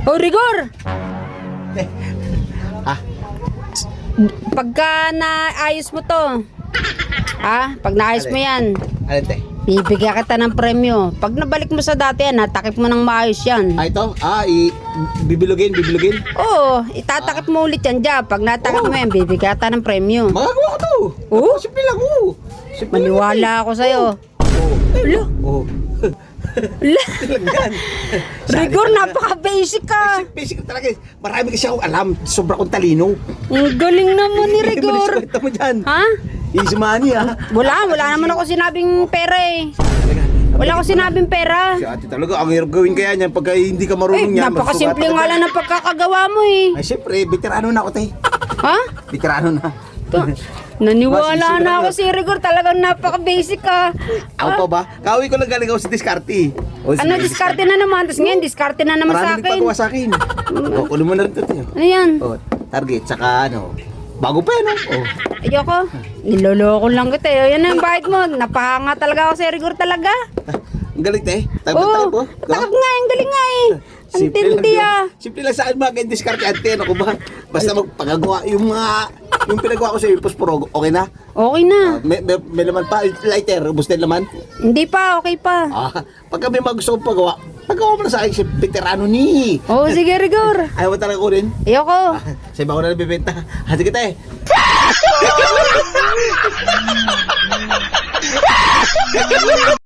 Oh, Rigor! Ha? Pagka naayos mo to, pag naayos mo yan, Ano te? bibigyan kita ng premyo. Pag nabalik mo sa dati yan, natakip mo ng maayos yan. Ito? Bibilugin. Oo, itatakip mo ulit yan dyan. Pag natakip mo yan, bibigyan kita ng premyo. Magagawa ko to. Oh? Simple lang ko. Maniwala ako sa'yo. Ulo, Oh. ulo. Talagan. Rigor, napaka-basic ka. Basic talaga. Marami kasi akong alam. Sobra kong talino. Ang galing naman ni Rigor. Kwenta mo dyan. Ha? Easy money Wala naman ako sinabing pera eh. Wala ako sinabing pera. Si ate talaga, ang hirap gawin kaya niyan pagka hindi ka marunong yan. Napakasimple magsugatan nga ka lang ng pagkakagawa mo eh. Ay, syempre, veterano na ako, te. Ha? Veterano na. Naniwala na ako si Rigor, talagang napaka-basic ka. Ako pa ba? Kawi ko lang galing ako sa diskarte. O, Ano, sige, diskarte na naman, tapos ngayon, diskarte na naman sa Maraming akin. nagpagawa sa akin. O, kunin mo na rin ito, te. Ano yan? O, target, saka bago pa yan, O. Ayoko. Niloloko lang kita eh. Yan ang bahid mo. Napahanga talaga ako si Rigor talaga. Ang galing, te. Oo, Takip po. takap nga, ang galing nga eh. Ang tindi Simple lang saan mga diskarte ante, ano ko ba? Basta magpagagawa yung pinagawa ko sa posporo, okay na? Okay na. May laman pa, lighter, ubos na yung laman. Hindi pa, okay pa. Pagka may mga gusto kong pagawa mo na sa akin, si veterano ni. Oo, sige Rigor. Ayaw mo talaga ko rin. Ayoko. Sa iba ko na nabibenta. Sige tayo.